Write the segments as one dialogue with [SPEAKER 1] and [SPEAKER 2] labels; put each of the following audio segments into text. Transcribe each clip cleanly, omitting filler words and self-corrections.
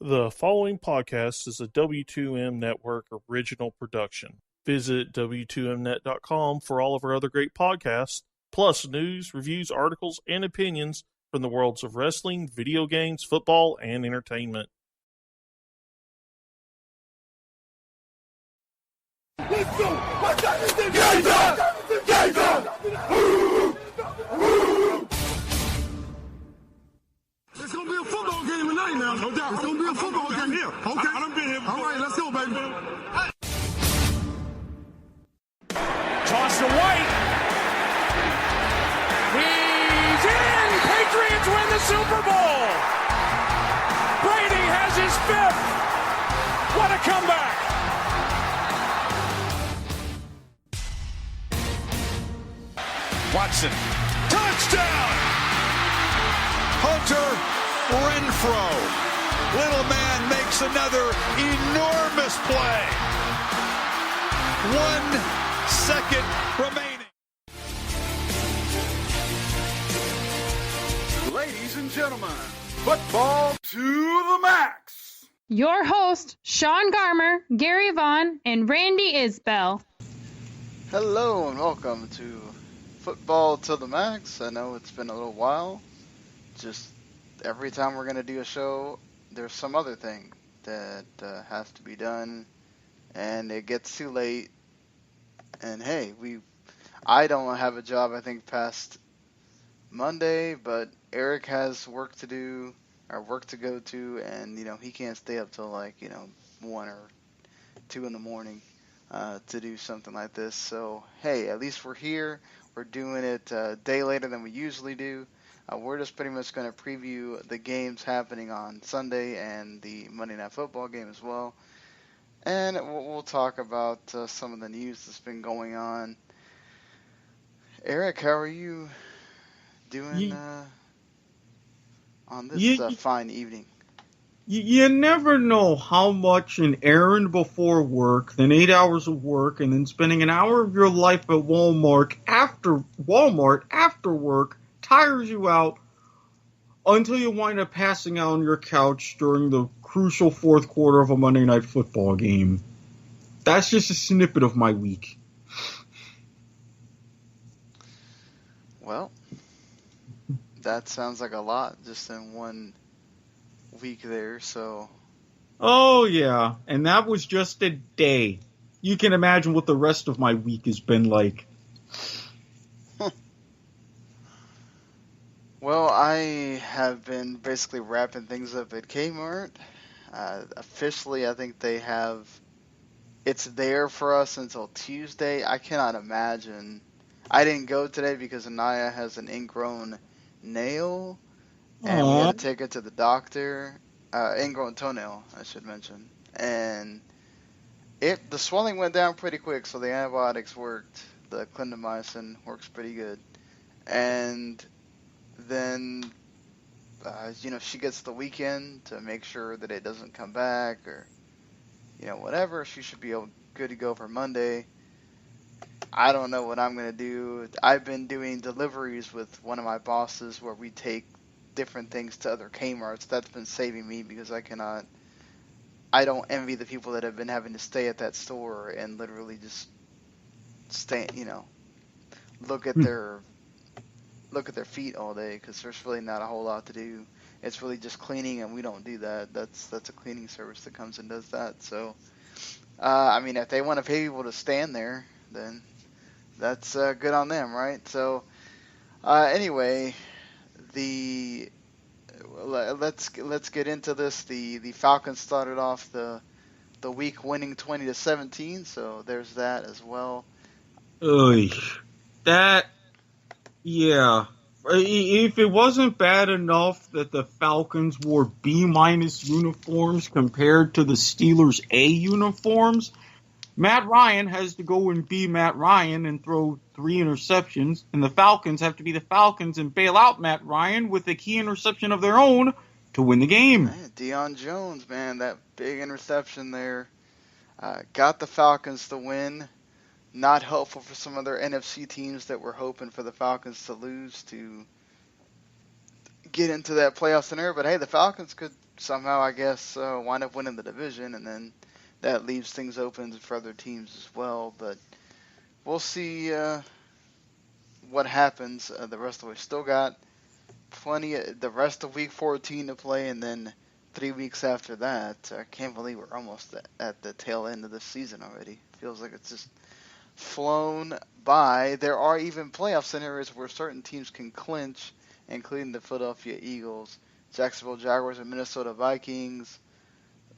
[SPEAKER 1] The following podcast is a W2M Network original production. Visit W2Mnet.com for all of our other great podcasts, plus news, reviews, articles, and opinions from the worlds of wrestling, video games, football, and entertainment.
[SPEAKER 2] Let's go! What's that? It's gonna be a football game tonight now. No doubt. It's gonna be a football game here. Okay. I done been here before. All right, let's go, baby.
[SPEAKER 3] Toss to White. He's in! Patriots win the Super Bowl! Brady has his fifth! What a comeback! Watson. Touchdown!
[SPEAKER 4] Hunter Renfro. Little man makes another enormous play. 1 second remaining.
[SPEAKER 2] Ladies and gentlemen, football to the max.
[SPEAKER 5] Your host, Sean Garmer, Gary Vaughn, and Randy Isbell.
[SPEAKER 6] Hello and welcome to Football to the Max. I know it's been a little while. Just every time we're going to do a show, there's some other thing that has to be done, and it gets too late. And hey, I don't have a job, I think, past Monday, but Eric has work to do, or work to go to, and, he can't stay up till 1 or 2 in the morning to do something like this. So, hey, at least we're here. We're doing it a day later than we usually do. We're just pretty much going to preview the games happening on Sunday and the Monday Night Football game as well. And we'll talk about some of the news that's been going on. Eric, how are you doing on this fine evening?
[SPEAKER 7] You never know how much an errand before work, then 8 hours of work, and then spending an hour of your life at Walmart after work tires you out until you wind up passing out on your couch during the crucial fourth quarter of a Monday Night Football game. That's just a snippet of my week.
[SPEAKER 6] Well, that sounds like a lot just in 1 week there, so...
[SPEAKER 7] Oh, yeah, and that was just a day. You can imagine what the rest of my week has been like.
[SPEAKER 6] Well, I have been basically wrapping things up at Kmart. Officially, I think they have... It's there for us until Tuesday. I cannot imagine... I didn't go today because Anaya has an ingrown nail, and we had to take it to the doctor. Ingrown toenail, I should mention. And the swelling went down pretty quick, so the antibiotics worked. The clindamycin works pretty good. And then, she gets the weekend to make sure that it doesn't come back or, whatever. She should be good to go for Monday. I don't know what I'm going to do. I've been doing deliveries with one of my bosses where we take different things to other Kmarts. That's been saving me because I don't envy the people that have been having to stay at that store and literally just stay, look at their feet all day, because there's really not a whole lot to do. It's really just cleaning, and we don't do that. That's a cleaning service that comes and does that. So, if they want to pay people to stand there, then that's good on them, right? So, anyway, let's get into this. The Falcons started off the week winning 20-17, so there's that as well.
[SPEAKER 7] Yeah. If it wasn't bad enough that the Falcons wore B- uniforms compared to the Steelers' A uniforms, Matt Ryan has to go and be Matt Ryan and throw 3 interceptions, and the Falcons have to be the Falcons and bail out Matt Ryan with a key interception of their own to win the game.
[SPEAKER 6] Man, Deion Jones, man, that big interception there got the Falcons to win. Not helpful for some other NFC teams that were hoping for the Falcons to lose to get into that playoff scenario. But hey, the Falcons could somehow, I guess, wind up winning the division, and then that leaves things open for other teams as well. But we'll see what happens the rest of the way. Still got plenty of the rest of Week 14 to play, and then 3 weeks after that. I can't believe we're almost at the tail end of the season already. Feels like it's just flown by. There are even playoff scenarios where certain teams can clinch, including the Philadelphia Eagles, Jacksonville Jaguars, and Minnesota Vikings,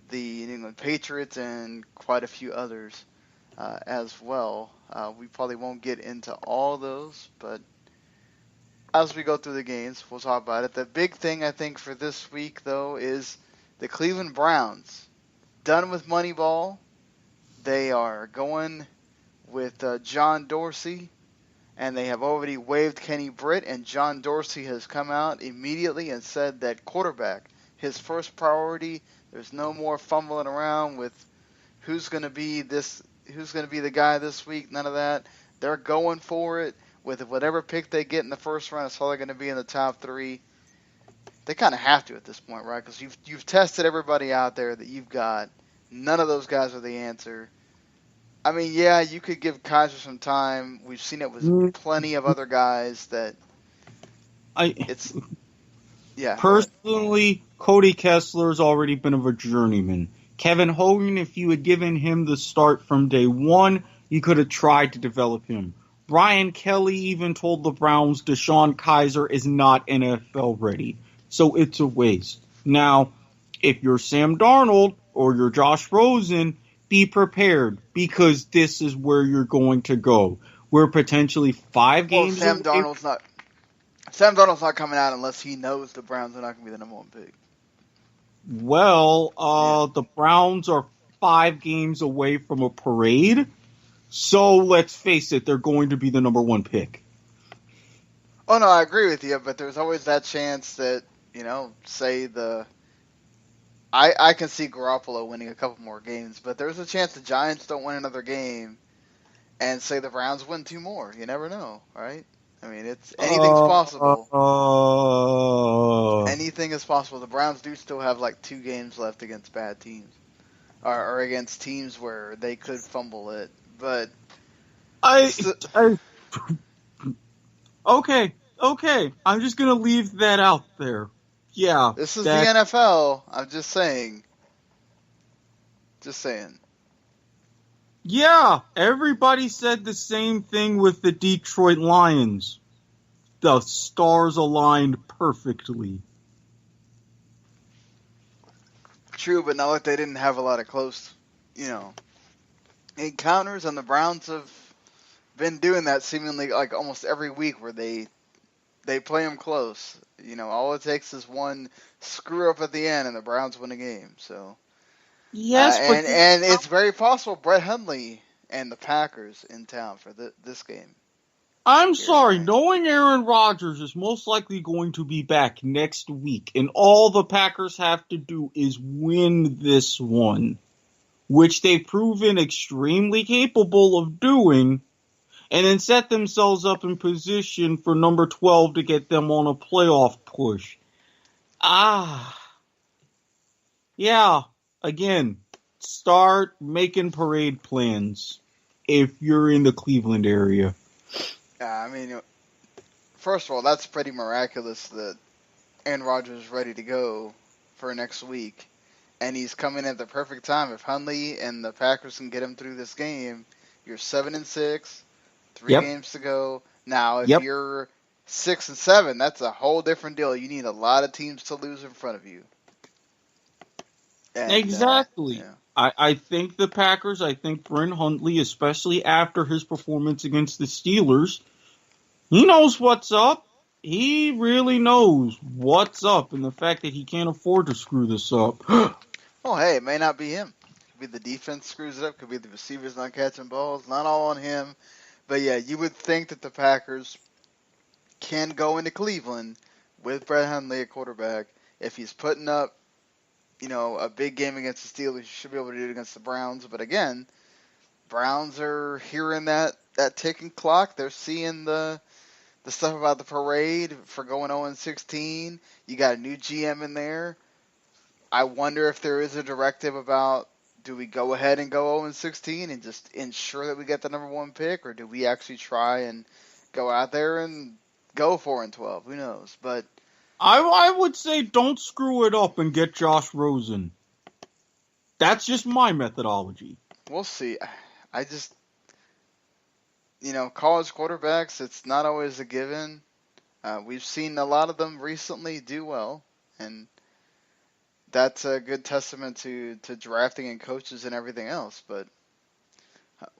[SPEAKER 6] the New England Patriots, and quite a few others as well. We probably won't get into all those, but as we go through the games, we'll talk about it. The big thing, I think, for this week, though, is the Cleveland Browns. Done with Moneyball. They are going with John Dorsey, and they have already waived Kenny Britt, and John Dorsey has come out immediately and said that quarterback, his first priority. There's no more fumbling around with who's going to be the guy this week. None of that. They're going for it. With whatever pick they get in the first round, it's probably going to be in the top 3. They kind of have to at this point, right? Because you've tested everybody out there that you've got. None of those guys are the answer. I mean, yeah, you could give Kaiser some time. We've seen it with plenty of other guys that
[SPEAKER 7] Personally, Cody Kessler's already been a journeyman. Kevin Hogan, if you had given him the start from day one, you could have tried to develop him. Brian Kelly even told the Browns Deshaun Kaiser is not NFL ready. So it's a waste. Now, if you're Sam Darnold or you're Josh Rosen, be prepared because this is where you're going to go. We're potentially 5 games
[SPEAKER 6] Sam Darnold's not coming out unless he knows the Browns are not going to be the number 1 pick.
[SPEAKER 7] Well, the Browns are 5 games away from a parade. So let's face it, they're going to be the number 1 pick.
[SPEAKER 6] Oh, no, I agree with you, but there's always that chance that, say I can see Garoppolo winning a couple more games, but there's a chance the Giants don't win another game and say the Browns win 2 more. You never know, right? I mean, anything's possible. Anything is possible. The Browns do still have like 2 games left against bad teams or against teams where they could fumble it. But
[SPEAKER 7] okay. I'm just gonna leave that out there. Yeah,
[SPEAKER 6] this is the NFL. I'm just saying.
[SPEAKER 7] Yeah, everybody said the same thing with the Detroit Lions. The stars aligned perfectly.
[SPEAKER 6] True, but not like they didn't have a lot of close, encounters, and the Browns have been doing that seemingly like almost every week where they play them close. All it takes is one screw up at the end and the Browns win a game. So
[SPEAKER 7] yes,
[SPEAKER 6] and it's very possible Brett Hundley and the Packers in town for this game.
[SPEAKER 7] I'm sorry, knowing Aaron Rodgers is most likely going to be back next week, and all the Packers have to do is win this one, which they've proven extremely capable of doing, and then set themselves up in position for number 12 to get them on a playoff push. Yeah, again, start making parade plans if you're in the Cleveland area.
[SPEAKER 6] I mean, first of all, that's pretty miraculous that Aaron Rodgers is ready to go for next week, and he's coming at the perfect time. If Hundley and the Packers can get him through this game, you're 7-6, 3 games to go. Now, if you're 6-7, that's a whole different deal. You need a lot of teams to lose in front of you. And,
[SPEAKER 7] exactly. I think the Packers, I think Brent Hundley, especially after his performance against the Steelers, he knows what's up. He really knows what's up, and the fact that he can't afford to screw this up.
[SPEAKER 6] Well, hey, it may not be him. Could be the defense screws it up. Could be the receivers not catching balls. Not all on him. But yeah, you would think that the Packers can go into Cleveland with Brett Hundley at quarterback. If he's putting up, a big game against the Steelers, you should be able to do it against the Browns. But again, Browns are hearing that ticking clock. They're seeing the the stuff about the parade for going 0-16. You got a new GM in there. I wonder if there is a directive about, do we go ahead and go 0-16 and just ensure that we get the number 1 pick, or do we actually try and go out there and go 4-12? Who knows? But
[SPEAKER 7] I would say don't screw it up and get Josh Rosen. That's just my methodology.
[SPEAKER 6] we'll see. I just, college quarterbacks, it's not always a given. We've seen a lot of them recently do well, and that's a good testament to drafting and coaches and everything else. But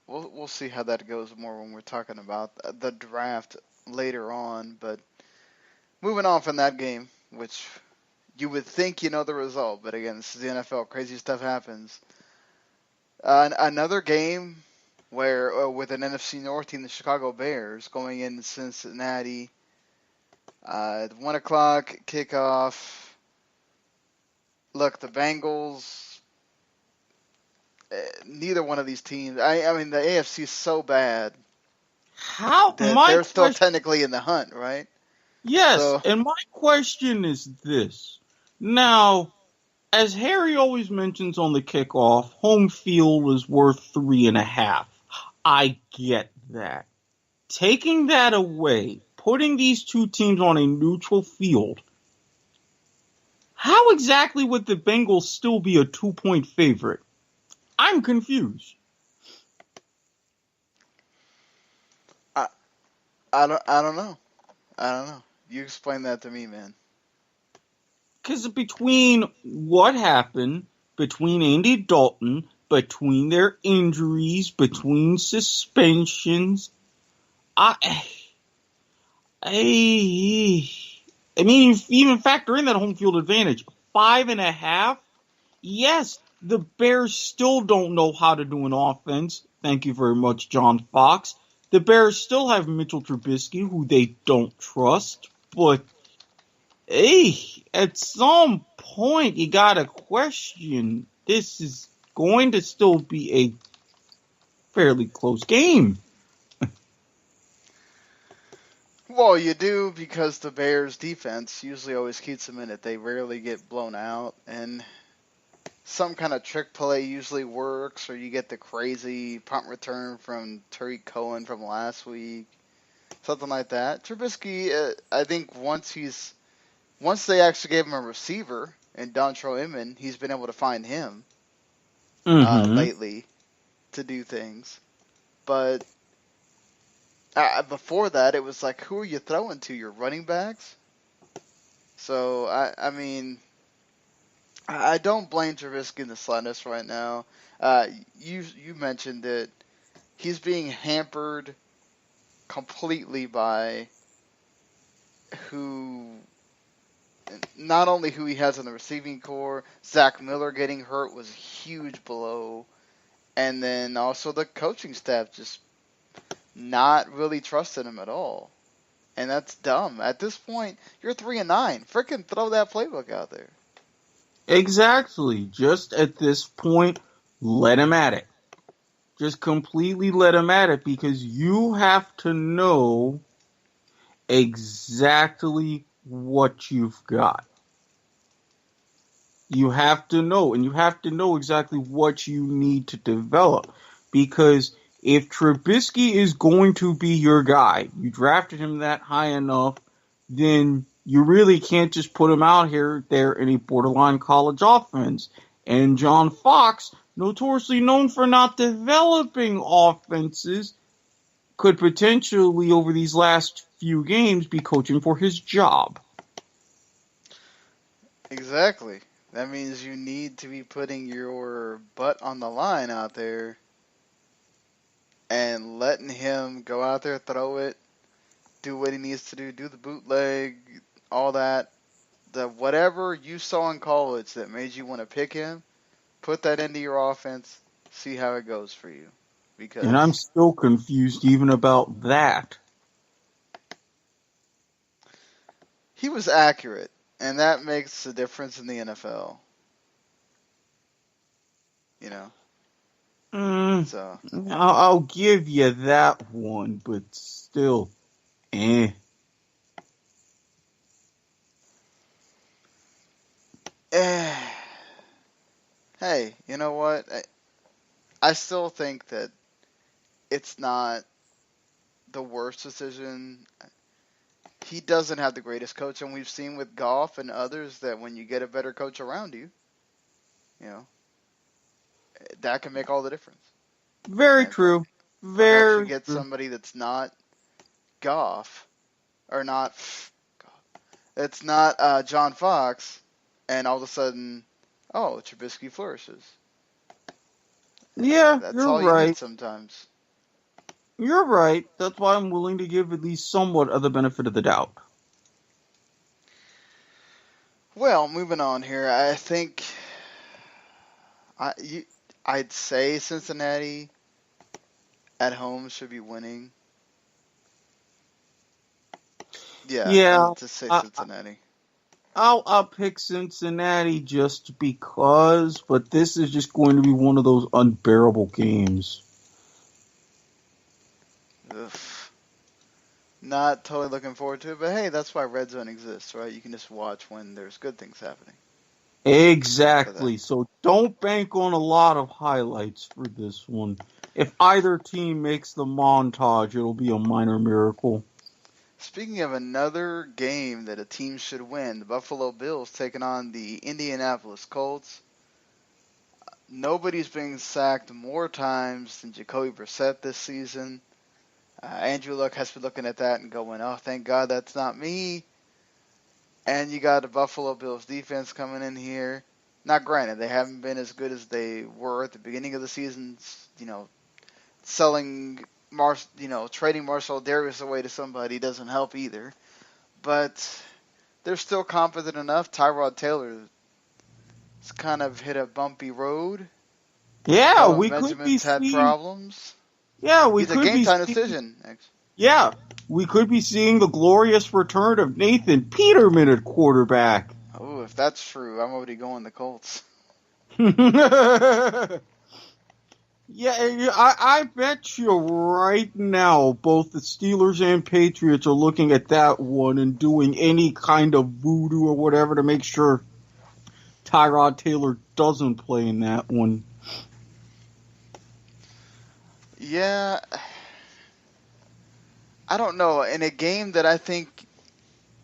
[SPEAKER 6] we'll see how that goes more when we're talking about the draft later on. But moving on from that game, which you would think you know the result, but again, this is the NFL. Crazy stuff happens. Another game where with an NFC North team, the Chicago Bears, going into Cincinnati. 1 o'clock kickoff. Look, the Bengals, neither one of these teams, I mean, the AFC is so bad that they're still technically in the hunt, right?
[SPEAKER 7] Yes, and my question is this. Now, as Harry always mentions on the kickoff, home field is worth 3.5. I get that. Taking that away, putting these two teams on a neutral field, how exactly would the Bengals still be a 2-point favorite? I'm confused.
[SPEAKER 6] I don't know. You explain that to me, man.
[SPEAKER 7] Because between what happened, between Andy Dalton, between their injuries, between suspensions, I mean, if you even factor in that home field advantage, 5.5. Yes, the Bears still don't know how to do an offense. Thank you very much, John Fox. The Bears still have Mitchell Trubisky, who they don't trust. But, at some point, you gotta question, this is going to still be a fairly close game.
[SPEAKER 6] Well, you do, because the Bears' defense usually always keeps them in it. They rarely get blown out, and some kind of trick play usually works, or you get the crazy punt return from Tariq Cohen from last week, something like that. Trubisky, I think once they actually gave him a receiver in Dontrell Inman, he's been able to find him lately to do things. But before that, it was like, who are you throwing to? Your running backs? So, I mean, I don't blame Trubisky in the slightest right now. You mentioned that he's being hampered completely by not only who he has in the receiving core. Zach Miller getting hurt was a huge blow. And then also the coaching staff just not really trusting him at all. And that's dumb. At this point, you're 3-9. Frickin' throw that playbook out there.
[SPEAKER 7] Exactly. Just at this point, let him at it. Just completely let him at it, because you have to know exactly what you've got. You have to know, and you have to know exactly what you need to develop. Because if Trubisky is going to be your guy, you drafted him that high enough, then you really can't just put him out there in a borderline college offense. And John Fox, notoriously known for not developing offenses, could potentially, over these last few games, be coaching for his job.
[SPEAKER 6] Exactly. That means you need to be putting your butt on the line out there and letting him go out there, throw it, do what he needs to do the bootleg, all that. Whatever you saw in college that made you want to pick him, put that into your offense, see how it goes for you.
[SPEAKER 7] And I'm still confused even about that.
[SPEAKER 6] He was accurate, and that makes a difference in the NFL. You know? So
[SPEAKER 7] I'll give you that one, but still,
[SPEAKER 6] Hey, you know what? I still think that it's not the worst decision. He doesn't have the greatest coach, and we've seen with Goff and others that when you get a better coach around you, you know, that can make all the difference.
[SPEAKER 7] Very
[SPEAKER 6] And
[SPEAKER 7] true.
[SPEAKER 6] perhaps you
[SPEAKER 7] Very
[SPEAKER 6] get
[SPEAKER 7] true.
[SPEAKER 6] somebody that's not Goff, or not, it's not John Fox, and all of a sudden, oh, Trubisky flourishes.
[SPEAKER 7] Yeah,
[SPEAKER 6] That's
[SPEAKER 7] you're
[SPEAKER 6] all you need
[SPEAKER 7] right.
[SPEAKER 6] sometimes.
[SPEAKER 7] You're right. That's why I'm willing to give at least somewhat of the benefit of the doubt.
[SPEAKER 6] Well, moving on here, I think I'd say Cincinnati at home should be winning. Yeah,
[SPEAKER 7] Yeah,
[SPEAKER 6] I'll just say
[SPEAKER 7] I,
[SPEAKER 6] Cincinnati.
[SPEAKER 7] I'll pick Cincinnati just because, but this is just going to be one of those unbearable games.
[SPEAKER 6] Ugh. Not totally looking forward to it, but hey, that's why Red Zone exists, right? You can just watch when there's good things happening.
[SPEAKER 7] Exactly. So don't bank on a lot of highlights for this one. If either team makes the montage, it'll be a minor miracle.
[SPEAKER 6] Speaking of another game that a team should win, the Buffalo Bills taking on the Indianapolis Colts. Nobody's been sacked more times than Jacoby Brissett this season. Andrew Luck has been looking at that and going, oh, thank God that's not me. And you got the Buffalo Bills defense coming in here. Now, granted, they haven't been as good as they were at the beginning of the season. Trading Marcel Darius away to somebody doesn't help either. But they're still confident enough. Tyrod Taylor has kind of hit a bumpy road.
[SPEAKER 7] Yeah, we could be
[SPEAKER 6] Benjamin's had
[SPEAKER 7] seeing.
[SPEAKER 6] problems.
[SPEAKER 7] Yeah, we
[SPEAKER 6] He's a
[SPEAKER 7] could
[SPEAKER 6] game
[SPEAKER 7] be
[SPEAKER 6] time
[SPEAKER 7] seeing.
[SPEAKER 6] decision.
[SPEAKER 7] Yeah, we could be seeing the glorious return of Nathan Peterman at quarterback.
[SPEAKER 6] Oh, if that's true, I'm already going the Colts.
[SPEAKER 7] Yeah, I bet you right now both the Steelers and Patriots are looking at that one and doing any kind of voodoo or whatever to make sure Tyrod Taylor doesn't play in that one.
[SPEAKER 6] Yeah, I don't know. In a game that I think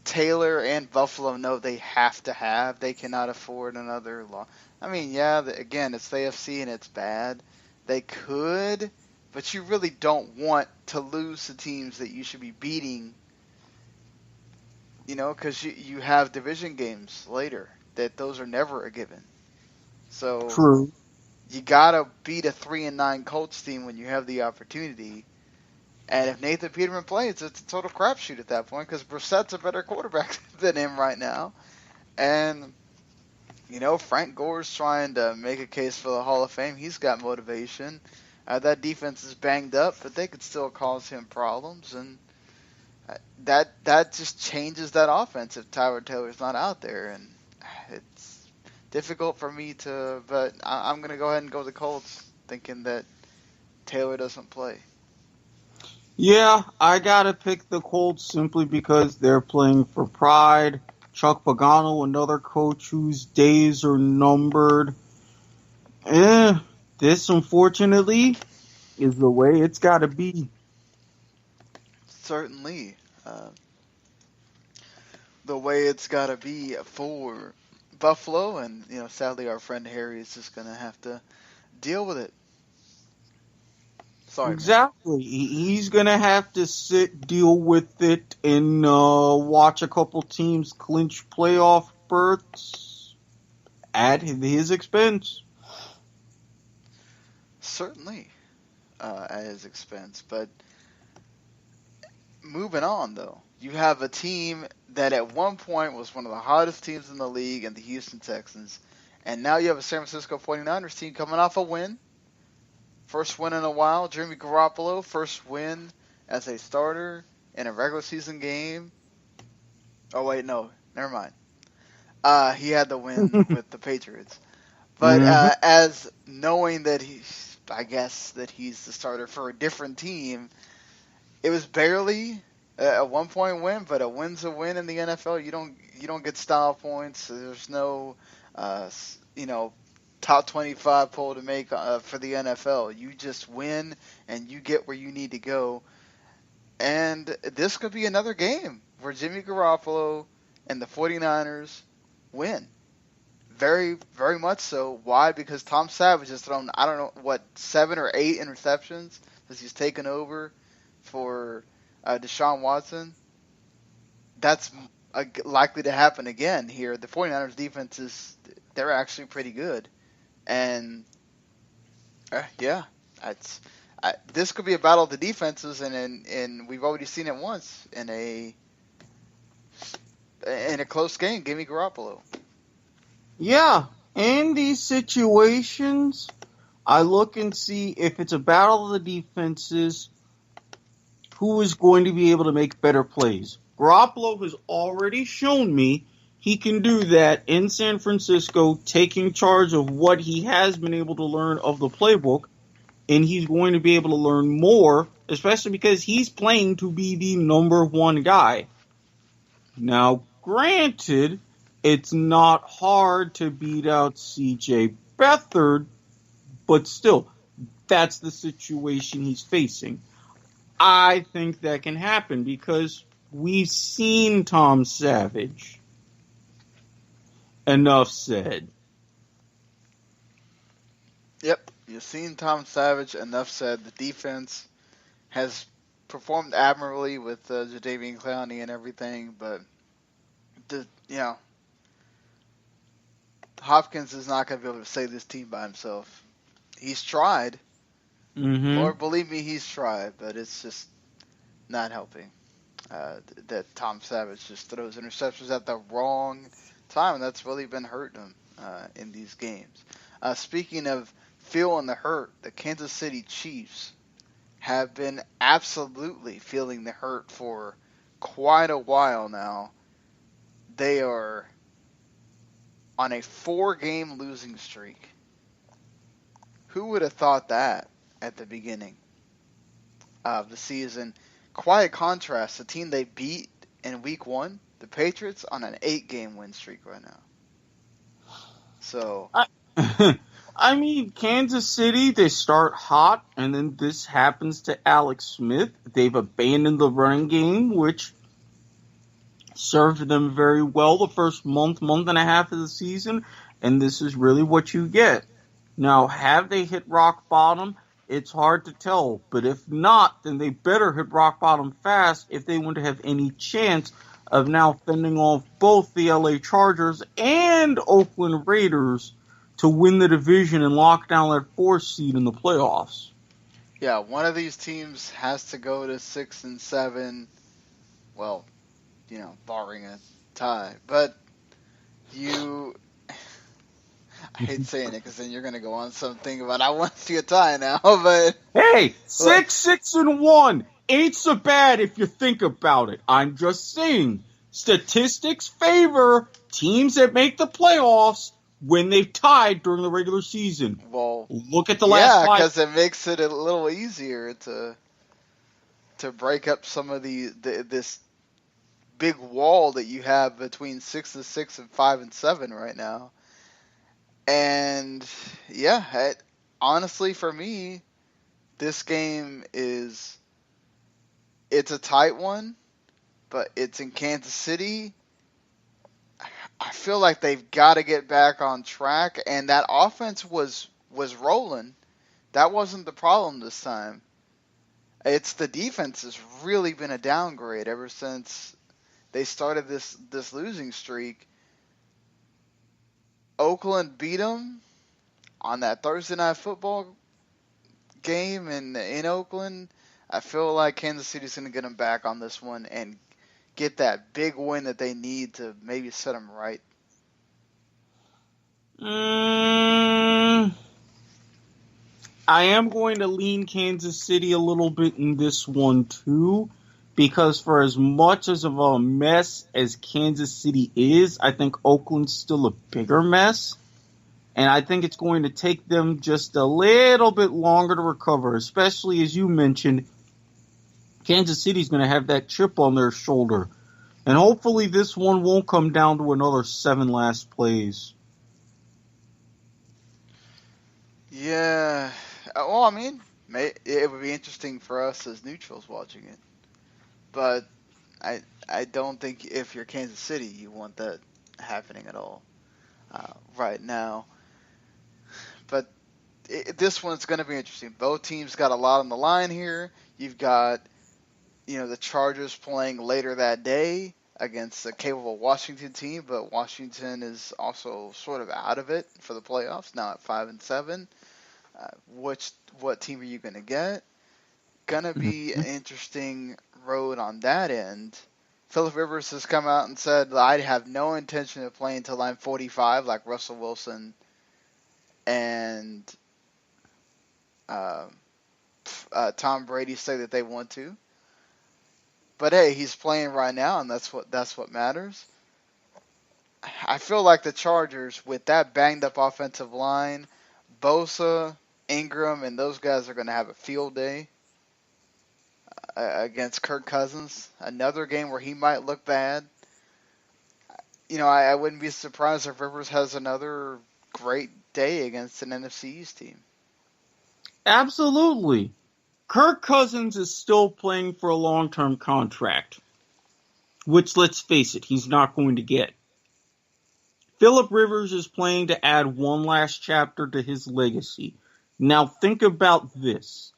[SPEAKER 6] Taylor and Buffalo know they have to have, they cannot afford another loss. I mean, yeah, again, it's the AFC and it's bad. They could, but you really don't want to lose to teams that you should be beating, because you have division games later, that those are never a given. So
[SPEAKER 7] True.
[SPEAKER 6] you got to beat a 3-9 Colts team when you have the opportunity. And if Nathan Peterman plays, it's a total crapshoot at that point because Brissett's a better quarterback than him right now. And, Frank Gore's trying to make a case for the Hall of Fame. He's got motivation. That defense is banged up, but they could still cause him problems. And that just changes that offense if Tyrod Taylor's not out there. And it's difficult for me but I'm going to go ahead and go the Colts thinking that Taylor doesn't play.
[SPEAKER 7] Yeah, I gotta pick the Colts simply because they're playing for pride. Chuck Pagano, another coach whose days are numbered. This unfortunately is the way it's gotta be.
[SPEAKER 6] Certainly. The way it's got to be for Buffalo, and sadly our friend Harry is just going to have to deal with it. Sorry,
[SPEAKER 7] Exactly. He's gonna have to deal with it, and watch a couple teams clinch playoff berths at his expense.
[SPEAKER 6] Certainly, at his expense. But moving on, though, you have a team that at one point was one of the hottest teams in the league, and the Houston Texans, and now you have a San Francisco 49ers team coming off a win. First win in a while. Jimmy Garoppolo, first win as a starter in a regular season game. Oh, wait, no. Never mind. He had the win with the Patriots. But as knowing that I guess that he's the starter for a different team, it was barely a 1-point win, but a win's a win in the NFL. You don't get style points. There's no top 25 poll to make for the NFL. You just win and you get where you need to go. And this could be another game where Jimmy Garoppolo and the 49ers win. Very, very much so. Why? Because Tom Savage has thrown, 7 or 8 interceptions as he's taken over for Deshaun Watson. That's likely to happen again here. The 49ers defense they're actually pretty good. And, this could be a battle of the defenses, and we've already seen it once in a close game. Give me Garoppolo.
[SPEAKER 7] Yeah, in these situations, I look and see if it's a battle of the defenses, who is going to be able to make better plays. Garoppolo has already shown me he can do that in San Francisco, taking charge of what he has been able to learn of the playbook, and he's going to be able to learn more, especially because he's playing to be the number one guy. Now, granted, it's not hard to beat out C.J. Beathard, but still, that's the situation he's facing. I think that can happen because we've seen Tom Savage. Enough said.
[SPEAKER 6] Yep, you've seen Tom Savage. Enough said. The defense has performed admirably with Jadeveon Clowney and everything, but Hopkins is not going to be able to save this team by himself. He's tried.
[SPEAKER 7] Mm-hmm.
[SPEAKER 6] Lord, believe me, he's tried, but it's just not helping. That Tom Savage just throws interceptions at the wrong time, and that's really been hurting him in these games. Speaking of feeling the hurt, the Kansas City Chiefs have been absolutely feeling the hurt for quite a while now. They are on a 4-game losing streak. Who would have thought that at the beginning of the season? Quite a contrast. The team they beat in week 1, the Patriots, on an 8-game win streak right now. So,
[SPEAKER 7] I mean, Kansas City, they start hot, and then this happens to Alex Smith. They've abandoned the running game, which served them very well the first month and a half of the season, and this is really what you get. Now, have they hit rock bottom? It's hard to tell, but if not, then they better hit rock bottom fast if they want to have any chance of now fending off both the LA Chargers and Oakland Raiders to win the division and lock down that 4th seed in the playoffs.
[SPEAKER 6] Yeah, one of these teams has to go to 6-7. Well, barring a tie. But I hate saying it because then you're going to go on something about I want to see a tie now. But
[SPEAKER 7] hey, 6-1 ain't so bad if you think about it. I'm just saying, statistics favor teams that make the playoffs when they've tied during the regular season.
[SPEAKER 6] Well,
[SPEAKER 7] look at the last 5.
[SPEAKER 6] Yeah, because it makes it a little easier to break up some of this big wall that you have between 6-6 and 5-7 right now. And yeah, honestly, for me, this game it's a tight one, but it's in Kansas City. I feel like they've got to get back on track, and that offense was rolling. That wasn't the problem this time. It's the defense has really been a downgrade ever since they started this losing streak. Oakland beat them on that Thursday Night Football game in Oakland. I feel like Kansas City's going to get them back on this one and get that big win that they need to maybe set them right.
[SPEAKER 7] I am going to lean Kansas City a little bit in this one too, because for as much as of a mess as Kansas City is, I think Oakland's still a bigger mess. And I think it's going to take them just a little bit longer to recover, especially as you mentioned, Kansas City's going to have that chip on their shoulder. And hopefully this one won't come down to another 7 last plays.
[SPEAKER 6] Yeah. Well, I mean, it would be interesting for us as neutrals watching it, but I don't think if you're Kansas City, you want that happening at all right now. But this one's going to be interesting. Both teams got a lot on the line here. You've got the Chargers playing later that day against a capable Washington team, but Washington is also sort of out of it for the playoffs now at 5-7. What team are you going to get? Gonna be an interesting road on that end. Philip Rivers has come out and said, I have no intention of playing until I'm 45, like Russell Wilson and Tom Brady say that they want to. But hey, he's playing right now, and that's what matters. I feel like the Chargers, with that banged up offensive line, Bosa, Ingram, and those guys are going to have a field day against Kirk Cousins. Another game where he might look bad. I wouldn't be surprised if Rivers has another great day against an NFC East team.
[SPEAKER 7] Absolutely. Kirk Cousins is still playing for a long-term contract, which, let's face it, he's not going to get. Philip Rivers is playing to add one last chapter to his legacy. Now think about this.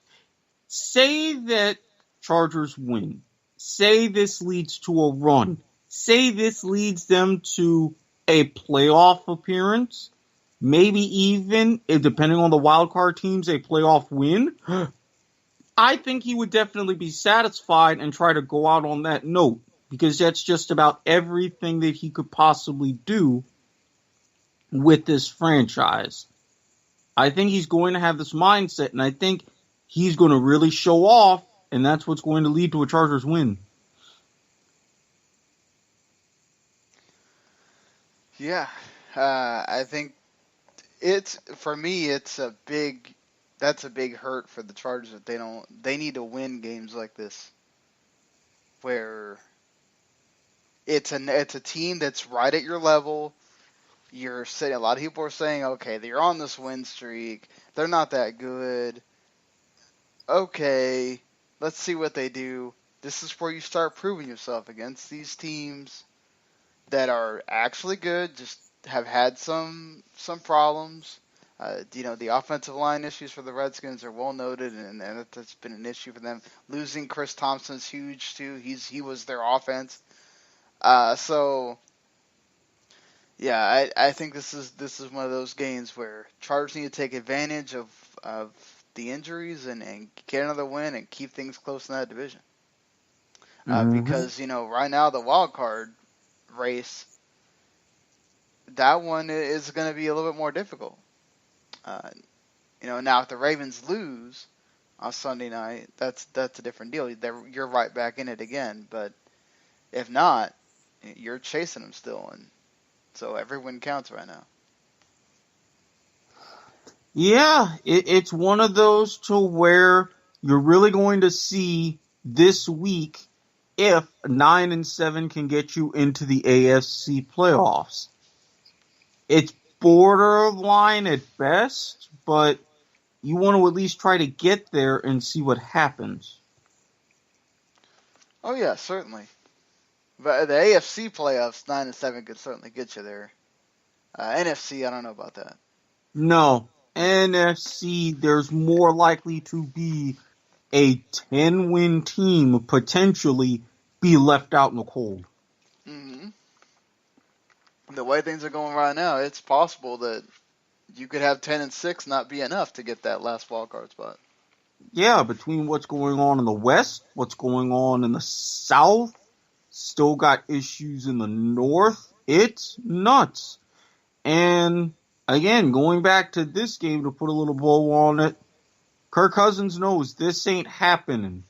[SPEAKER 7] Say that Chargers win. Say this leads to a run. Say this leads them to a playoff appearance. Maybe even, depending on the wildcard teams, a playoff win. I think he would definitely be satisfied and try to go out on that note, because that's just about everything that he could possibly do with this franchise. I think he's going to have this mindset, and I think he's going to really show off, and that's what's going to lead to a Chargers win.
[SPEAKER 6] Yeah, I think for me, that's a big hurt for the Chargers that they need to win games like this, where it's a team that's right at your level. You're saying, a lot of people are saying, okay, they're on this win streak. They're not that good. Okay, let's see what they do. This is where you start proving yourself against these teams that are actually good, just have had some problems. The offensive line issues for the Redskins are well noted, and that's been an issue for them. Losing Chris Thompson's huge too. He was their offense. So yeah, I think this is one of those games where Chargers need to take advantage of the injuries and get another win and keep things close in that division. Because right now the wild card race, that one is going to be a little bit more difficult. Now if the Ravens lose on Sunday night, that's a different deal. You're right back in it again. But if not, you're chasing them still, and so every win counts right now.
[SPEAKER 7] Yeah, it's one of those to where you're really going to see this week if 9-7 can get you into the AFC playoffs. It's borderline at best, but you want to at least try to get there and see what happens.
[SPEAKER 6] Oh yeah, certainly. But the AFC playoffs, 9-7 could certainly get you there. NFC, I don't know about that.
[SPEAKER 7] No, NFC, there's more likely to be a 10-win team potentially be left out in the cold.
[SPEAKER 6] Mm-hmm. The way things are going right now, it's possible that you could have 10-6 not be enough to get that last wild card spot.
[SPEAKER 7] Yeah, between what's going on in the West, what's going on in the South, still got issues in the North. It's nuts. And again, going back to this game to put a little bow on it, Kirk Cousins knows this ain't happening.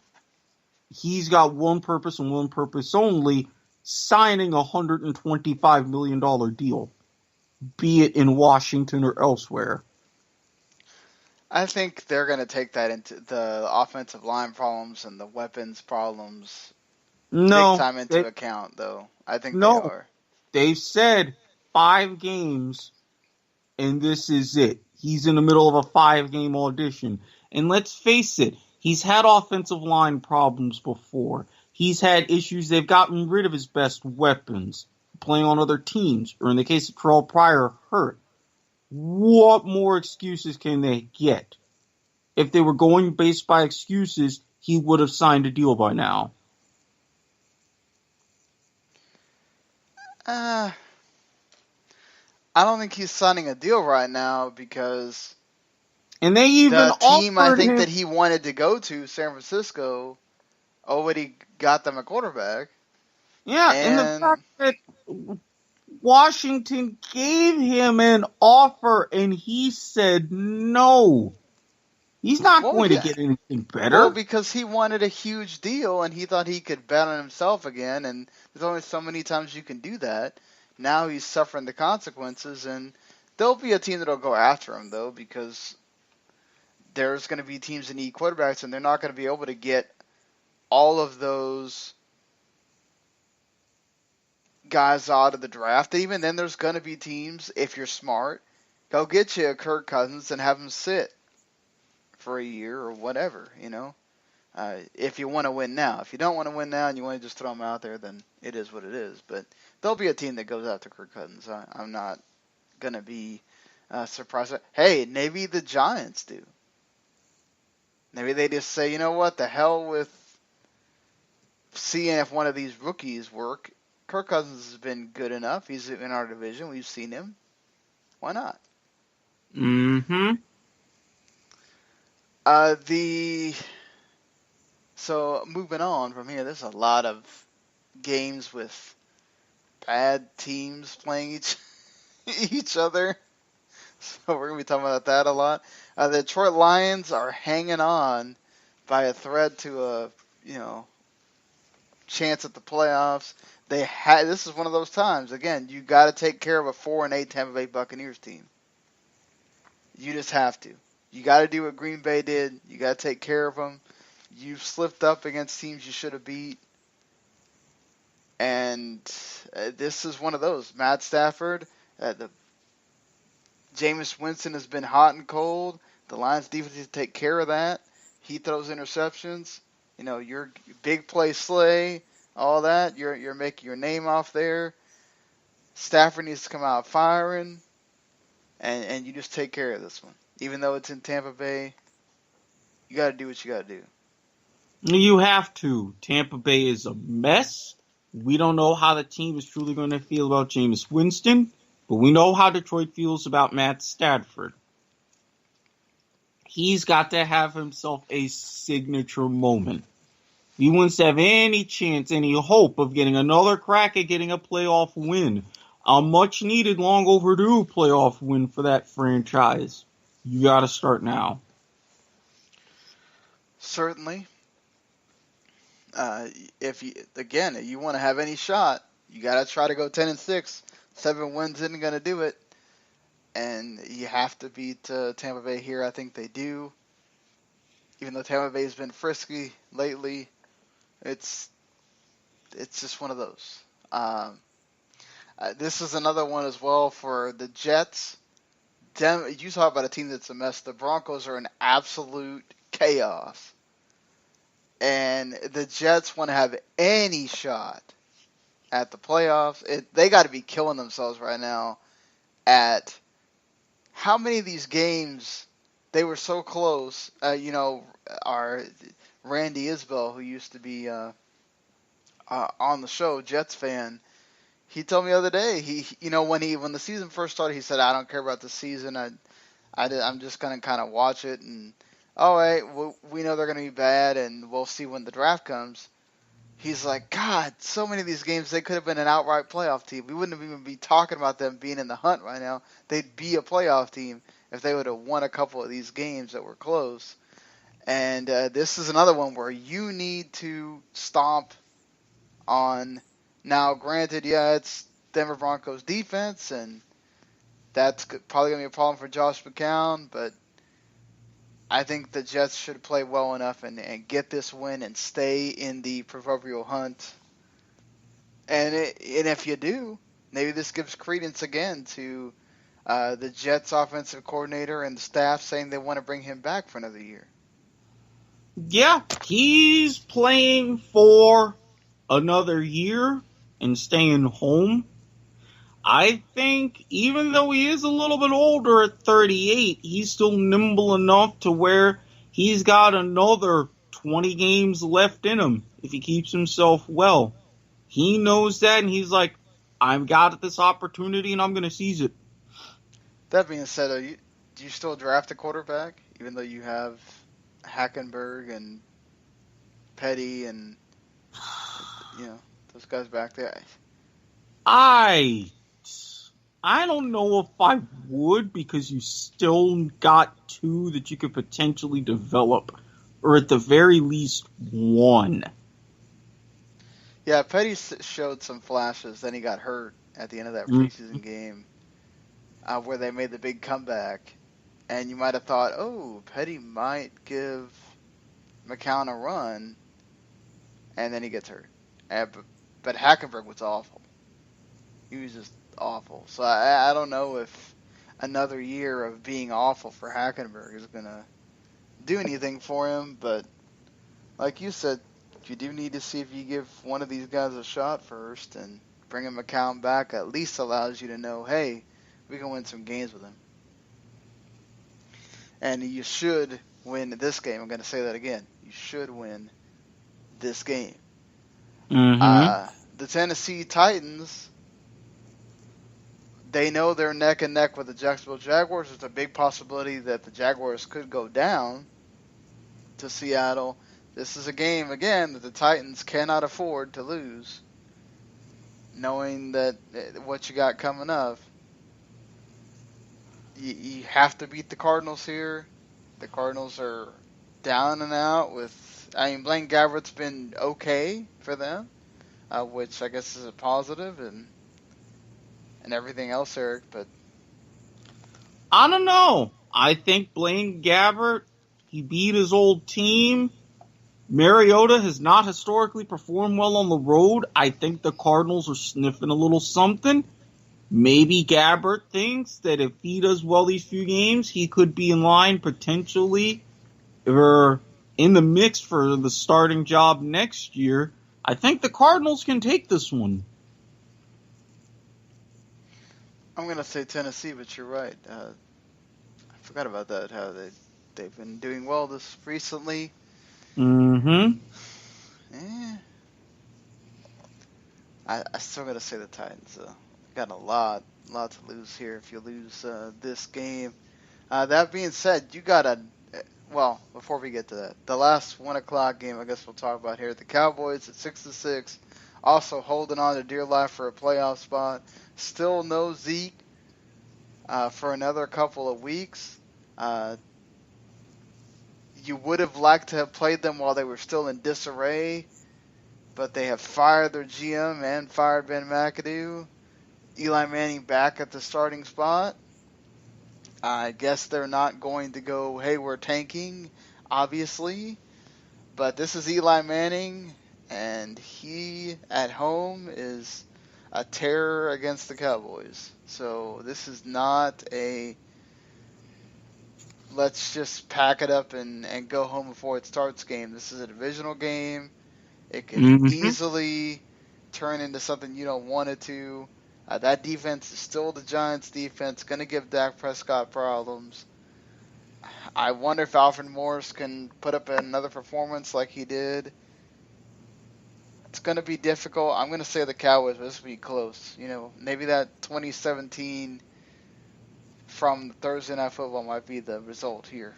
[SPEAKER 7] He's got one purpose and one purpose only, signing a $125 million deal, be it in Washington or elsewhere.
[SPEAKER 6] I think they're going to take that into the offensive line problems and the weapons problems big time into account, though. I think they are.
[SPEAKER 7] They've said 5 games, and this is it. he's in the middle of a 5-game audition. And let's face it, he's had offensive line problems before. He's had issues. They've gotten rid of his best weapons, playing on other teams, or in the case of Terrell Pryor, hurt. What more excuses can they get? If they were going based by excuses, he would have signed a deal by now.
[SPEAKER 6] I don't think he's signing a deal right now because
[SPEAKER 7] and they even
[SPEAKER 6] the team I think
[SPEAKER 7] him...
[SPEAKER 6] that he wanted to go to, San Francisco, already got them a quarterback.
[SPEAKER 7] Yeah, and the fact that Washington gave him an offer and he said no. He's not going to get anything better.
[SPEAKER 6] Well, because he wanted a huge deal and he thought he could bet on himself again, and there's only so many times you can do that. Now he's suffering the consequences, and there'll be a team that'll go after him, though, because there's going to be teams that need quarterbacks, and they're not going to be able to get all of those guys out of the draft. Even then, there's going to be teams, if you're smart, go get you a Kirk Cousins and have him sit for a year or whatever, if you want to win now. If you don't want to win now and you want to just throw him out there, then it is what it is. But there'll be a team that goes after Kirk Cousins. I'm not going to be surprised. Hey, maybe the Giants do. Maybe they just say, you know what, the hell with seeing if one of these rookies work. Kirk Cousins has been good enough. He's in our division. We've seen him. Why not?
[SPEAKER 7] Mm-hmm.
[SPEAKER 6] So moving on from here, there's a lot of games with bad teams playing each other. So we're gonna be talking about that a lot. The Detroit Lions are hanging on by a thread to a chance at the playoffs. This is one of those times. Again, you got to take care of a 4-8 Tampa Bay Buccaneers team. You just have to. You got to do what Green Bay did. You got to take care of them. You've slipped up against teams you should have beat. And this is one of those. Matt Stafford, Jameis Winston has been hot and cold. The Lions defense needs to take care of that. He throws interceptions. Your big play Slay, all that. You're making your name off there. Stafford needs to come out firing. And you just take care of this one. Even though it's in Tampa Bay, you got to do what you got to do.
[SPEAKER 7] You have to. Tampa Bay is a mess. We don't know how the team is truly going to feel about Jameis Winston, but we know how Detroit feels about Matt Stafford. He's got to have himself a signature moment. He wants to have any chance, any hope of getting another crack at getting a playoff win. A much-needed, long overdue playoff win for that franchise. You got to start now.
[SPEAKER 6] Certainly. If you want to have any shot, you got to try to go 10-6. 7 wins isn't going to do it. And you have to beat Tampa Bay here. I think they do. Even though Tampa Bay has been frisky lately, it's just one of those. This is another one as well for the Jets. You talk about a team that's a mess. The Broncos are in absolute chaos. And the Jets want to have any shot at the playoffs. They got to be killing themselves right now at how many of these games they were so close. Our Randy Isbell, who used to be on the show, Jets fan, he told me the other day, when the season first started, he said, I don't care about the season. I'm just going to kind of watch it. And, all right, we know they're going to be bad, and we'll see when the draft comes. He's like, God, so many of these games, they could have been an outright playoff team. We wouldn't even be talking about them being in the hunt right now. They'd be a playoff team if they would have won a couple of these games that were close. And this is another one where you need to stomp on. Now, granted, it's Denver Broncos defense, and that's probably going to be a problem for Josh McCown, but I think the Jets should play well enough and get this win and stay in the proverbial hunt. And if you do, maybe this gives credence again to The Jets offensive coordinator and the staff saying they want to bring him back for another year.
[SPEAKER 7] Yeah, he's playing for another year and staying home. I think even though he is a little bit older at 38, he's still nimble enough to where he's got another 20 games left in him if he keeps himself well. He knows that, and he's like, I've got this opportunity, and I'm going to seize it.
[SPEAKER 6] That being said, do you still draft a quarterback, even though you have Hackenberg and Petty and those guys back there?
[SPEAKER 7] I don't know if I would, because you still got two that you could potentially develop, or at the very least one.
[SPEAKER 6] Yeah, Petty showed some flashes. Then he got hurt at the end of that preseason game, where they made the big comeback, and you might have thought, oh, Petty might give McCown a run, and then he gets hurt. But Hackenberg was awful. He was just awful. So I don't know if another year of being awful for Hackenberg is going to do anything for him. But like you said, you do need to see if you give one of these guys a shot first, and bringing McCown back at least allows you to know, hey, we can win some games with him. And you should win this game. I'm going to say that again. You should win this game. The Tennessee Titans, they know they're neck and neck with the Jacksonville Jaguars. There's a big possibility that the Jaguars could go down to Seattle. This is a game, again, that the Titans cannot afford to lose, knowing that what you got coming up. You have to beat the Cardinals here. The Cardinals are down and out Blaine Gabbert's been okay for them, which I guess is a positive, and everything else, Eric, but
[SPEAKER 7] I don't know. I think Blaine Gabbert, he beat his old team. Mariota has not historically performed well on the road. I think the Cardinals are sniffing a little something. Maybe Gabbert thinks that if he does well these few games, he could be in line potentially or in the mix for the starting job next year. I think the Cardinals can take this one.
[SPEAKER 6] I'm going to say Tennessee, but you're right. I forgot about that, how they've been doing well this recently. I still got to say the Titans. Got a lot to lose here if you lose this game. That being said, you got before we get to that, the last 1 o'clock game I guess we'll talk about here. The Cowboys at 6-6, also holding on to dear life for a playoff spot. Still no Zeke for another couple of weeks. You would have liked to have played them while they were still in disarray, but they have fired their GM and fired Ben McAdoo. Eli Manning back at the starting spot. I guess they're not going to go, hey, we're tanking, obviously. But this is Eli Manning, and he at home is a terror against the Cowboys. So this is not a let's just pack it up and go home before it starts game. This is a divisional game. It can easily turn into something you don't want it to. That defense is still the Giants' defense, going to give Dak Prescott problems. I wonder if Alfred Morris can put up another performance like he did. It's going to be difficult. I'm going to say the Cowboys, but this will be close. Maybe that 2017 from Thursday Night Football might be the result here.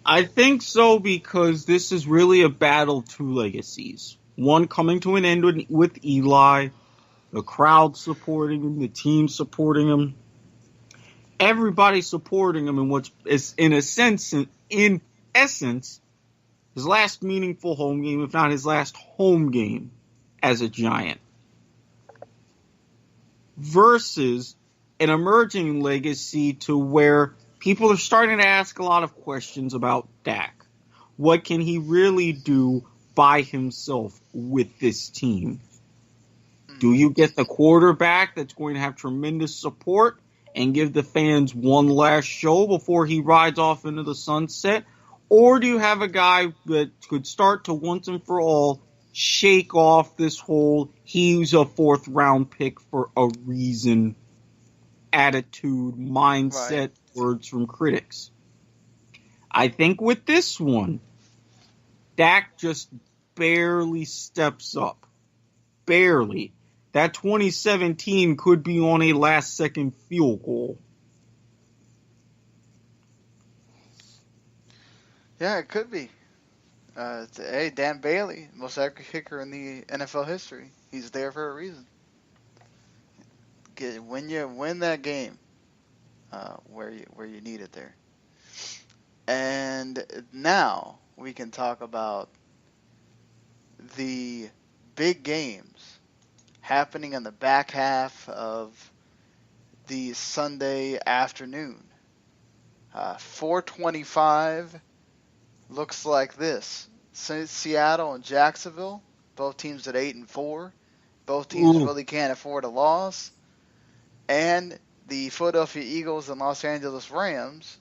[SPEAKER 7] I think so, because this is really a battle of two legacies. One coming to an end with Eli, the crowd supporting him, the team supporting him, everybody supporting him in what is, in essence, his last meaningful home game, if not his last home game as a Giant. Versus an emerging legacy to where people are starting to ask a lot of questions about Dak. What can he really do by himself with this team? Do you get the quarterback that's going to have tremendous support and give the fans one last show before he rides off into the sunset? Or do you have a guy that could start to once and for all shake off this whole he's a fourth round pick for a reason attitude, mindset,
[SPEAKER 6] Right.
[SPEAKER 7] words from critics? I think with this one, Dak just barely steps up. Barely. That 2017 could be on a last-second field goal.
[SPEAKER 6] Yeah, it could be. Hey, Dan Bailey, most accurate kicker in the NFL history. He's there for a reason. Win that game where you need it there. And now we can talk about the big games happening in the back half of the Sunday afternoon. 4:25 looks like this. Seattle and Jacksonville, both teams at 8-4. Both teams really can't afford a loss. And the Philadelphia Eagles and Los Angeles Rams.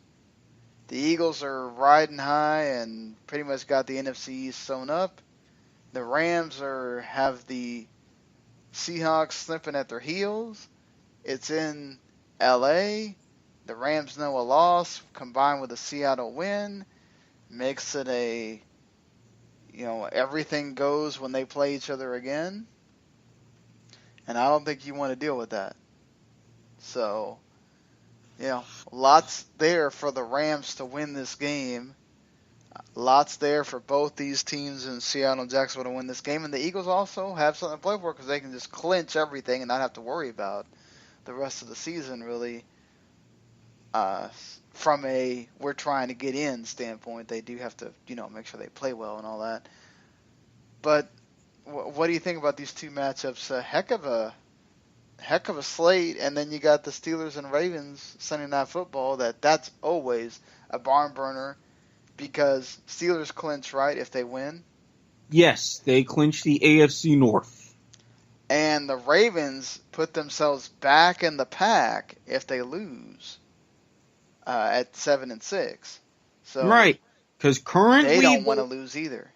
[SPEAKER 6] The Eagles are riding high and pretty much got the NFC East sewn up. The Rams have the Seahawks slipping at their heels. It's in LA. The Rams know a loss combined with a Seattle win makes it everything goes when they play each other again. And I don't think you want to deal with that. So, lots there for the Rams to win this game. Lots there for both these teams in Seattle and Jacksonville to win this game. And the Eagles also have something to play for because they can just clinch everything and not have to worry about the rest of the season, really. From a we're trying to get in standpoint, they do have to, make sure they play well and all that. But what do you think about these two matchups? A heck of a slate, and then you got the Steelers and Ravens Sunday Night Football. That's always a barn burner because Steelers clinch, right, if they win?
[SPEAKER 7] Yes, they clinch the AFC North.
[SPEAKER 6] And the Ravens put themselves back in the pack if they lose at 7-6. So
[SPEAKER 7] right, because currently
[SPEAKER 6] they don't want to lose either.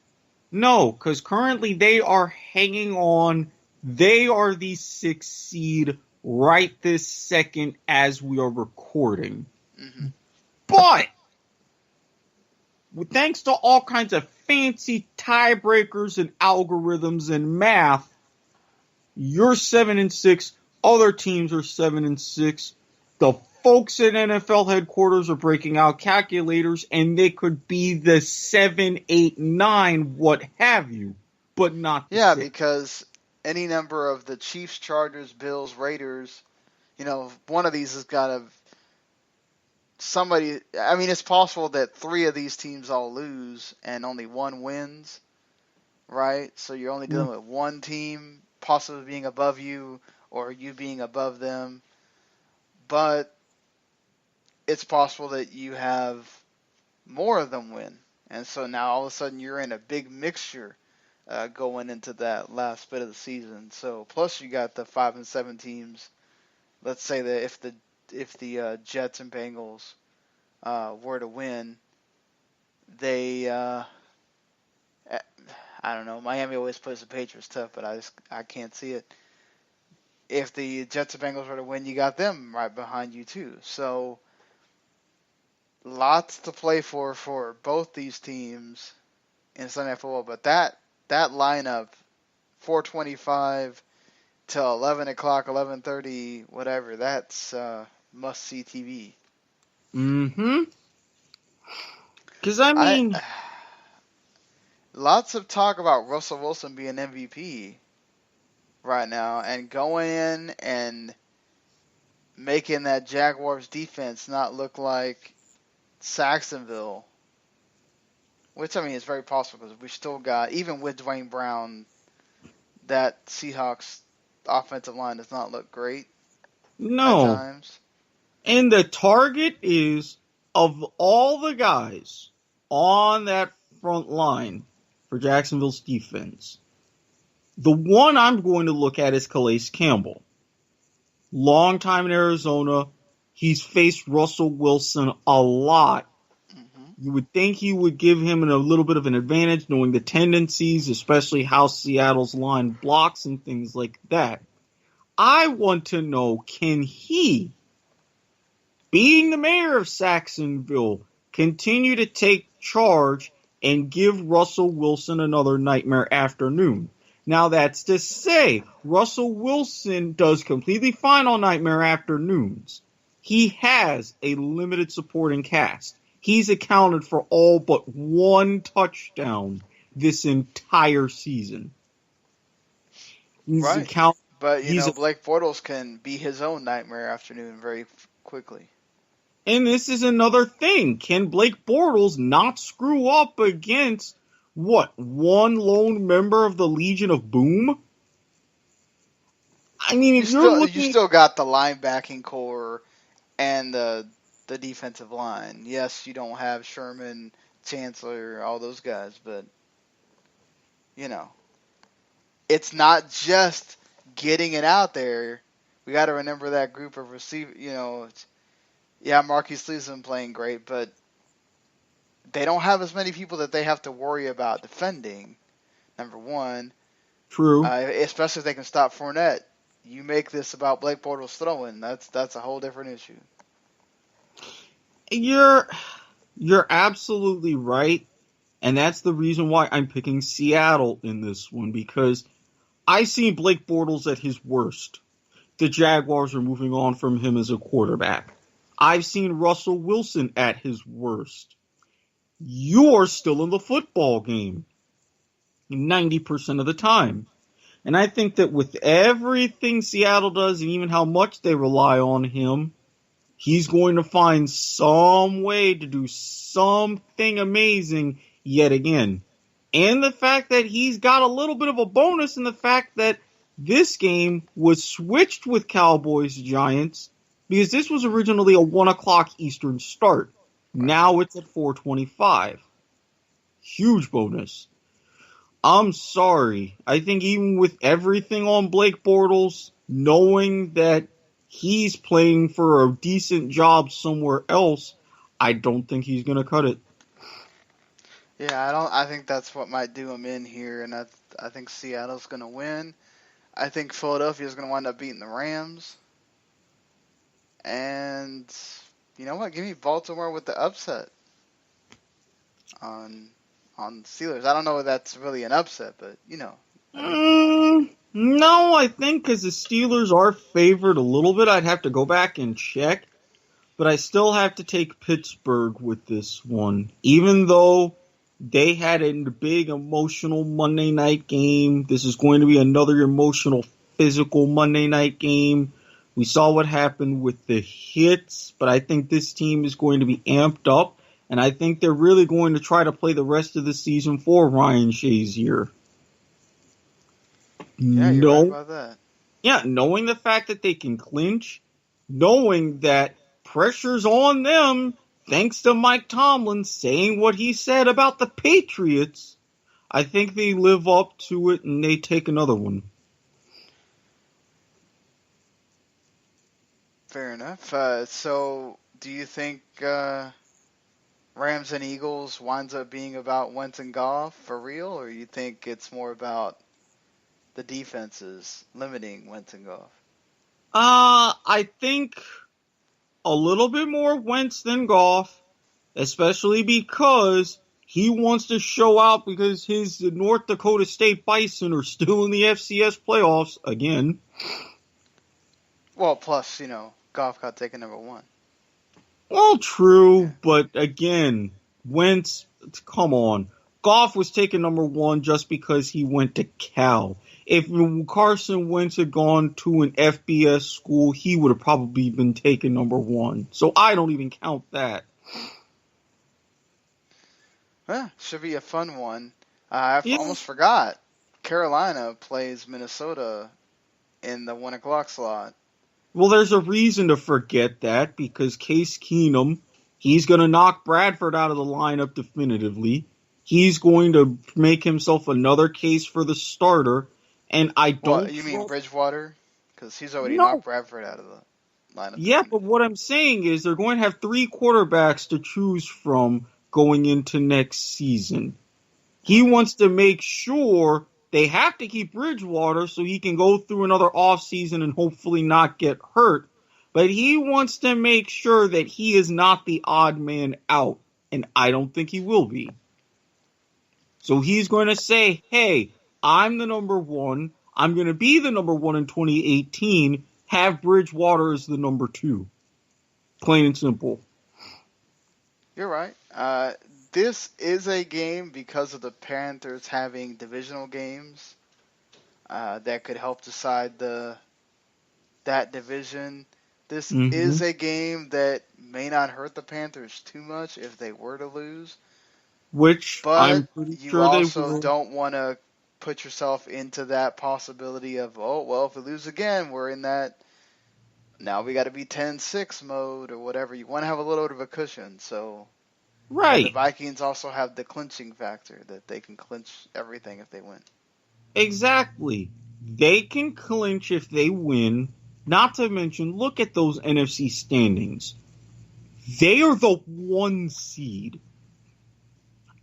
[SPEAKER 7] No, because currently they are hanging on. They are the 6th seed right this second as we are recording.
[SPEAKER 6] Mm-hmm.
[SPEAKER 7] But thanks to all kinds of fancy tiebreakers and algorithms and math, you're 7-6. Other teams are 7-6. The folks at NFL headquarters are breaking out calculators, and they could be the 7, 8, 9, what have you, but not the 6.
[SPEAKER 6] Because any number of the Chiefs, Chargers, Bills, Raiders, one of these has got to somebody. I mean, it's possible that 3 of these teams all lose and only 1 wins, right? So you're only dealing with one team possibly being above you or you being above them. But it's possible that you have more of them win. And so now all of a sudden you're in a big mixture going into that last bit of the season. So plus you got the 5 and 7 teams. Let's say that if the Jets and Bengals were to win, they I don't know. Miami always plays the Patriots tough, but I can't see it. If the Jets and Bengals were to win, you got them right behind you too. So lots to play for both these teams in Sunday Night Football. But that lineup, 4:25 till 11 o'clock, 11:30, whatever, that's must-see TV.
[SPEAKER 7] Mm-hmm. Because, I mean...
[SPEAKER 6] lots of talk about Russell Wilson being MVP right now and going in and making that Jaguars defense not look like Saxonville, which, I mean, is very possible because we still got, even with Dwayne Brown, that Seahawks offensive line does not look great at times.
[SPEAKER 7] And the target is, of all the guys on that front line for Jacksonville's defense, the one I'm going to look at is Calais Campbell. Long time in Arizona, He's faced Russell Wilson a lot. You would think he would give him a little bit of an advantage, knowing the tendencies, especially how Seattle's line blocks and things like that. I want to know, can he, being the mayor of Saxonville, continue to take charge and give Russell Wilson another nightmare afternoon? Now, that's to say, Russell Wilson does completely fine on nightmare afternoons. He has a limited supporting cast. He's accounted for all but one touchdown this entire season.
[SPEAKER 6] Right. But, Blake Bortles can be his own nightmare afternoon very quickly.
[SPEAKER 7] And this is another thing. Can Blake Bortles not screw up against, one lone member of the Legion of Boom? I mean, if
[SPEAKER 6] you still got the linebacking core and the defensive line. Yes, you don't have Sherman, Chancellor, all those guys, but, it's not just getting it out there. We got to remember that group of receivers, Marquise Lee's been playing great, but they don't have as many people that they have to worry about defending, number one.
[SPEAKER 7] True.
[SPEAKER 6] Especially if they can stop Fournette. You make this about Blake Bortles throwing, that's a whole different issue.
[SPEAKER 7] You're absolutely right, and that's the reason why I'm picking Seattle in this one, because I see Blake Bortles at his worst. The Jaguars are moving on from him as a quarterback. I've seen Russell Wilson at his worst. You're still in the football game 90% of the time. And I think that with everything Seattle does and even how much they rely on him, he's going to find some way to do something amazing yet again. And the fact that he's got a little bit of a bonus in the fact that this game was switched with Cowboys-Giants because this was originally a 1 o'clock Eastern start. Now it's at 4:25. Huge bonus. I'm sorry. I think even with everything on Blake Bortles, knowing that he's playing for a decent job somewhere else, I don't think he's going to cut it.
[SPEAKER 6] Yeah, I think that's what might do him in here, and I think Seattle's going to win. I think Philadelphia's going to wind up beating the Rams. And you know what? Give me Baltimore with the upset on Steelers. I don't know if that's really an upset, but
[SPEAKER 7] No, I think because the Steelers are favored a little bit. I'd have to go back and check. But I still have to take Pittsburgh with this one. Even though they had a big emotional Monday night game, this is going to be another emotional, physical Monday night game. We saw what happened with the hits, but I think this team is going to be amped up. And I think they're really going to try to play the rest of the season for Ryan Shazier.
[SPEAKER 6] Yeah, you're right about that.
[SPEAKER 7] Yeah, knowing the fact that they can clinch, knowing that pressure's on them, thanks to Mike Tomlin saying what he said about the Patriots, I think they live up to it and they take another one.
[SPEAKER 6] Fair enough. So, do you think Rams and Eagles winds up being about Wentz and Goff for real, or you think it's more about the defenses limiting Wentz and Goff?
[SPEAKER 7] I think a little bit more Wentz than Goff, especially because he wants to show out because his North Dakota State Bison are still in the FCS playoffs again.
[SPEAKER 6] Well, plus, Goff got taken number one.
[SPEAKER 7] Well, true, but again, Wentz, come on. Goff was taken number one just because he went to Cal. If Carson Wentz had gone to an FBS school, he would have probably been taken number one. So I don't even count that.
[SPEAKER 6] Should be a fun one. I almost forgot. Carolina plays Minnesota in the 1 o'clock slot.
[SPEAKER 7] Well, there's a reason to forget that because Case Keenum, he's going to knock Bradford out of the lineup definitively. He's going to make himself another case for the starter, and I don't...
[SPEAKER 6] You mean Bridgewater? Because he's already knocked Bradford out of the... line of
[SPEAKER 7] Yeah,
[SPEAKER 6] thinking.
[SPEAKER 7] but what I'm saying is they're going to have 3 quarterbacks to choose from going into next season. He wants to make sure they have to keep Bridgewater so he can go through another offseason and hopefully not get hurt. But he wants to make sure that he is not the odd man out. And I don't think he will be. So he's going to say, hey, I'm the number one. I'm going to be the number one in 2018. Have Bridgewater as the number 2. Plain and simple.
[SPEAKER 6] You're right. This is a game because of the Panthers having divisional games that could help decide that division. This is a game that may not hurt the Panthers too much if they were to lose.
[SPEAKER 7] Which
[SPEAKER 6] But
[SPEAKER 7] I'm pretty
[SPEAKER 6] you
[SPEAKER 7] sure they
[SPEAKER 6] also
[SPEAKER 7] will.
[SPEAKER 6] don't want to put yourself into that possibility of, oh, well, if we lose again, we're in that, now we got to be 10-6 mode or whatever. You want to have a little bit of a cushion. So
[SPEAKER 7] Right.
[SPEAKER 6] the Vikings also have the clinching factor that they can clinch everything if they win.
[SPEAKER 7] Exactly. They can clinch if they win. Not to mention, look at those NFC standings. They are the 1 seed.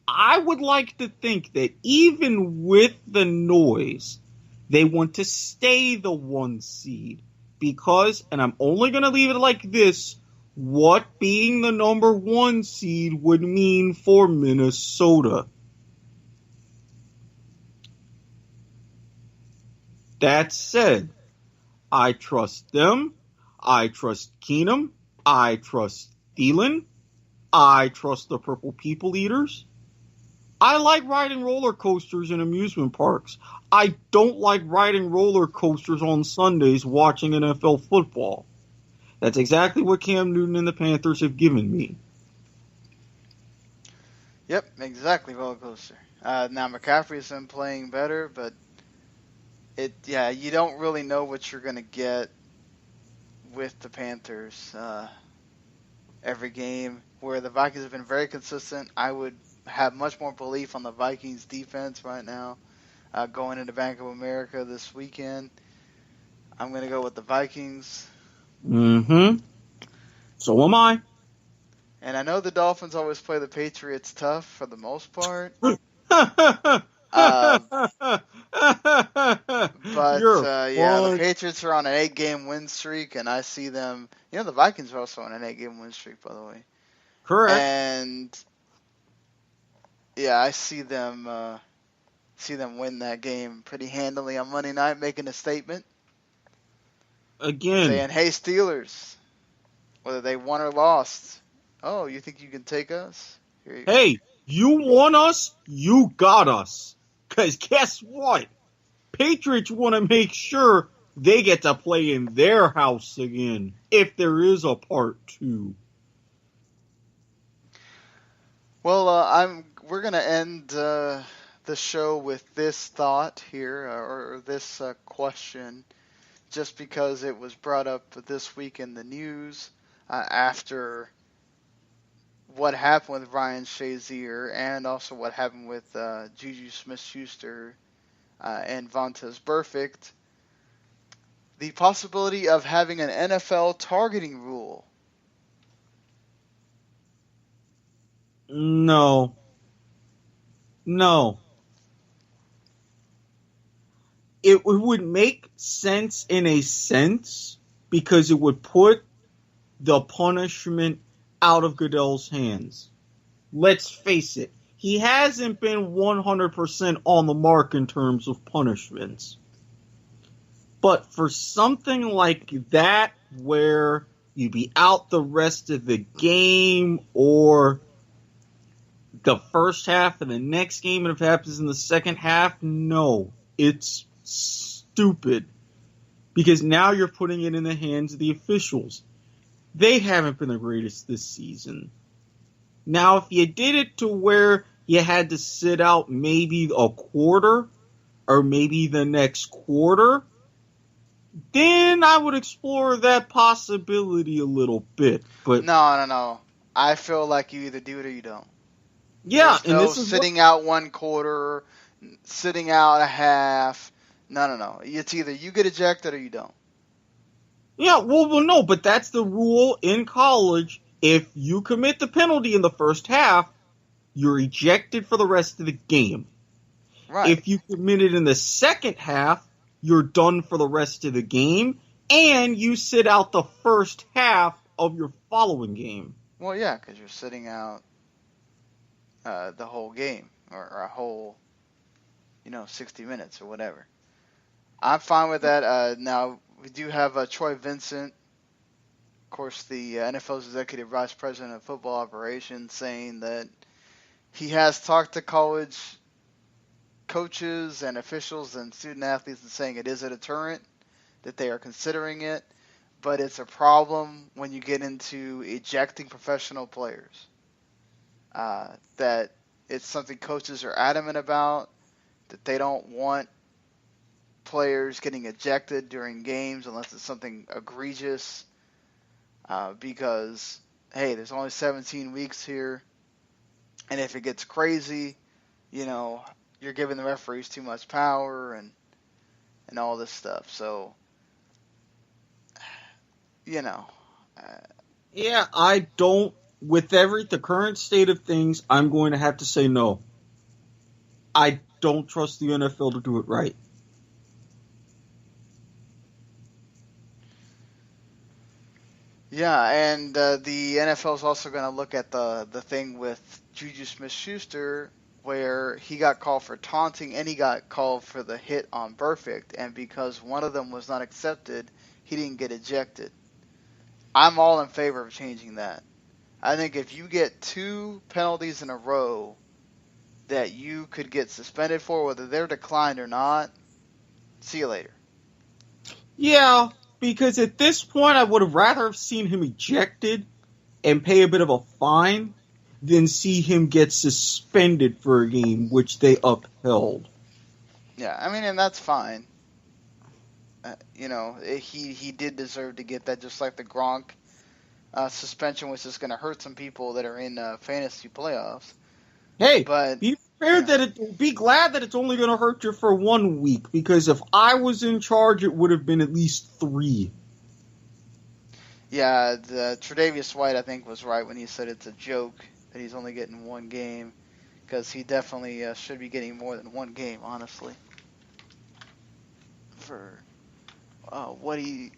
[SPEAKER 7] I would like to think that even with the noise, they want to stay the 1 seed. Because, and I'm only going to leave it like this, what being the number 1 seed would mean for Minnesota. That said, I trust them. I trust Keenum. I trust Thielen. I trust the Purple People Eaters. I like riding roller coasters in amusement parks. I don't like riding roller coasters on Sundays watching NFL football. That's exactly what Cam Newton and the Panthers have given me.
[SPEAKER 6] Yep, exactly, roller coaster. Now McCaffrey's been playing better, but you don't really know what you're going to get with the Panthers every game. Where the Vikings have been very consistent, I would have much more belief on the Vikings defense right now going into Bank of America this weekend. I'm going to go with the Vikings.
[SPEAKER 7] So am I.
[SPEAKER 6] And I know the Dolphins always play the Patriots tough for the most part. But the Patriots are on an 8-game win streak, and I see them. The Vikings are also on an 8-game win streak, by the way.
[SPEAKER 7] Correct.
[SPEAKER 6] And I see them win that game pretty handily on Monday night, making a statement.
[SPEAKER 7] Again,
[SPEAKER 6] saying, "Hey Steelers, whether they won or lost, oh, you think you can take us? Here you
[SPEAKER 7] go. You want us, you got us. Because guess what? Patriots want to make sure they get to play in their house again, if there is a part 2.
[SPEAKER 6] Well, we're going to end the show with this thought here, or this question, just because it was brought up this week in the news after what happened with Ryan Shazier and also what happened with Juju Smith-Schuster and Vontaze Burfict. The possibility of having an NFL targeting rule.
[SPEAKER 7] No. It would make sense in a sense because it would put the punishment out of Goodell's hands. Let's face it. He hasn't been 100% on the mark in terms of punishments. But for something like that, where you'd be out the rest of the game or the first half of the next game, and if it happens in the second half, no. It's stupid. Because now you're putting it in the hands of the officials. They haven't been the greatest this season. Now, if you did it to where you had to sit out maybe a quarter or maybe the next quarter, then I would explore that possibility a little bit. But
[SPEAKER 6] No. I feel like you either do it or you don't.
[SPEAKER 7] Yeah,
[SPEAKER 6] There's no sitting out one quarter, sitting out a half. No. It's either you get ejected or you don't.
[SPEAKER 7] Yeah, well, no, but that's the rule in college. If you commit the penalty in the first half, you're ejected for the rest of the game.
[SPEAKER 6] Right.
[SPEAKER 7] If you commit it in the second half, you're done for the rest of the game, and you sit out the first half of your following game.
[SPEAKER 6] Well, yeah, because you're sitting out the whole game or a whole, 60 minutes or whatever. I'm fine with that. Now, we do have Troy Vincent, of course, the NFL's Executive Vice President of Football Operations, saying that he has talked to college coaches and officials and student athletes and saying it is a deterrent, that they are considering it, but it's a problem when you get into ejecting professional players. That it's something coaches are adamant about, that they don't want players getting ejected during games unless it's something egregious, because, hey, there's only 17 weeks here, and if it gets crazy, you're giving the referees too much power and all this stuff. So,
[SPEAKER 7] Yeah, I don't. With the current state of things, I'm going to have to say no. I don't trust the NFL to do it right.
[SPEAKER 6] Yeah, and the NFL is also going to look at the thing with Juju Smith-Schuster, where he got called for taunting and he got called for the hit on Burfict, and because one of them was not accepted, he didn't get ejected. I'm all in favor of changing that. I think if you get 2 penalties in a row that you could get suspended for, whether they're declined or not, see you later.
[SPEAKER 7] Yeah, because at this point, I would have rather have seen him ejected and pay a bit of a fine than see him get suspended for a game, which they upheld.
[SPEAKER 6] Yeah, I mean, and that's fine. He did deserve to get that, just like the Gronk suspension, which is going to hurt some people that are in fantasy playoffs.
[SPEAKER 7] Hey,
[SPEAKER 6] But
[SPEAKER 7] be prepared be glad that it's only going to hurt you for 1 week, because if I was in charge, it would have been at least 3.
[SPEAKER 6] yeah, the Tre'Davious White, I think, was right when he said it's a joke that he's only getting 1 game, because he definitely should be getting more than 1 game, honestly, for what he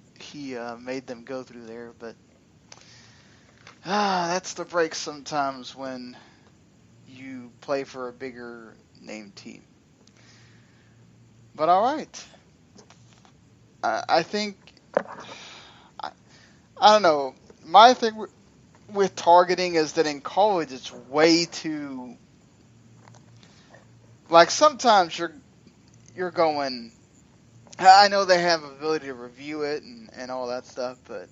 [SPEAKER 6] made them go through there. But that's the break sometimes when you play for a bigger name team. But all right, I think I don't know. My thing with targeting is that in college it's way too, like, sometimes you're going. I know they have ability to review it and all that stuff, but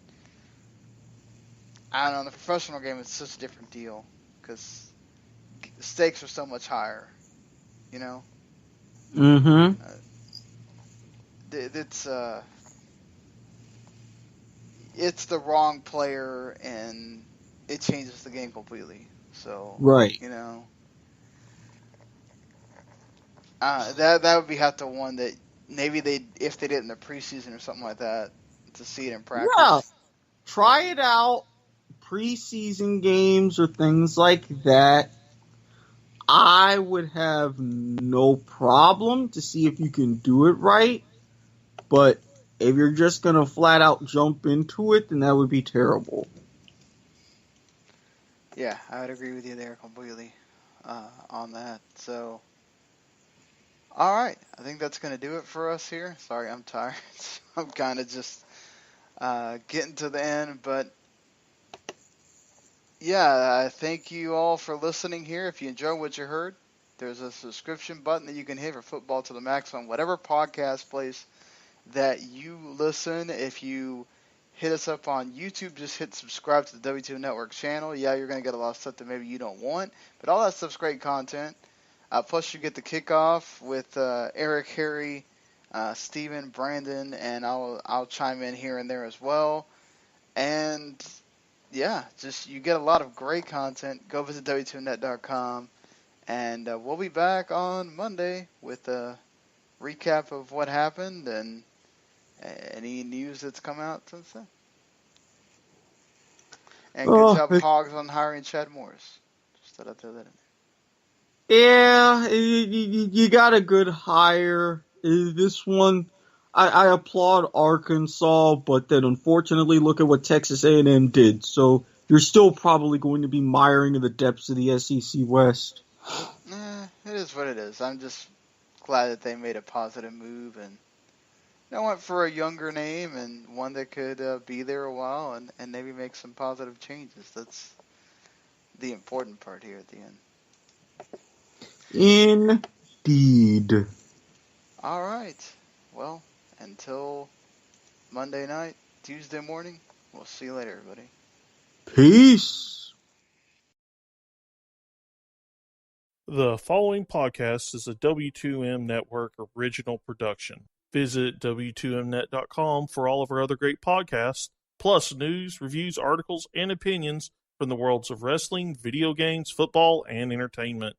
[SPEAKER 6] I don't know. In the professional game, it's such a different deal because the stakes are so much higher.
[SPEAKER 7] Mm-hmm.
[SPEAKER 6] It's the wrong player and it changes the game completely. So
[SPEAKER 7] Right.
[SPEAKER 6] That would be have to one that maybe if they did it in the preseason or something like that, to see it in practice.
[SPEAKER 7] Yeah. Try it out. Preseason games or things like that. I would have no problem to see if you can do it right. But if you're just going to flat out jump into it, then that would be terrible.
[SPEAKER 6] Yeah, I would agree with you there completely on that. So, all right. I think that's going to do it for us here. Sorry, I'm tired. I'm kind of just getting to the end. But, yeah, thank you all for listening here. If you enjoyed what you heard, there's a subscription button that you can hit for Football to the Max on whatever podcast place that you listen. If you hit us up on YouTube, just hit subscribe to the W2 Network channel. Yeah, you're going to get a lot of stuff that maybe you don't want, but all that stuff's great content. Plus, you get the kickoff with Eric, Harry, Steven, Brandon, and I'll chime in here and there as well. And yeah, just you get a lot of great content. Go visit W2Net.com, and we'll be back on Monday with a recap of what happened and Any news that's come out since then? And good job, Hogs, on hiring Chad Morris. Just thought I'd throw that in.
[SPEAKER 7] Yeah, you got a good hire. This one, I applaud Arkansas, but then unfortunately, look at what Texas A&M did. So you're still probably going to be miring in the depths of the SEC West.
[SPEAKER 6] It is what it is. I'm just glad that they made a positive move and I went for a younger name and one that could be there a while and maybe make some positive changes. That's the important part here at the end.
[SPEAKER 7] Indeed.
[SPEAKER 6] All right. Well, until Monday night, Tuesday morning, we'll see you later, everybody.
[SPEAKER 7] Peace.
[SPEAKER 1] The following podcast is a W2M Network original production. Visit W2Mnet.com for all of our other great podcasts, plus news, reviews, articles, and opinions from the worlds of wrestling, video games, football, and entertainment.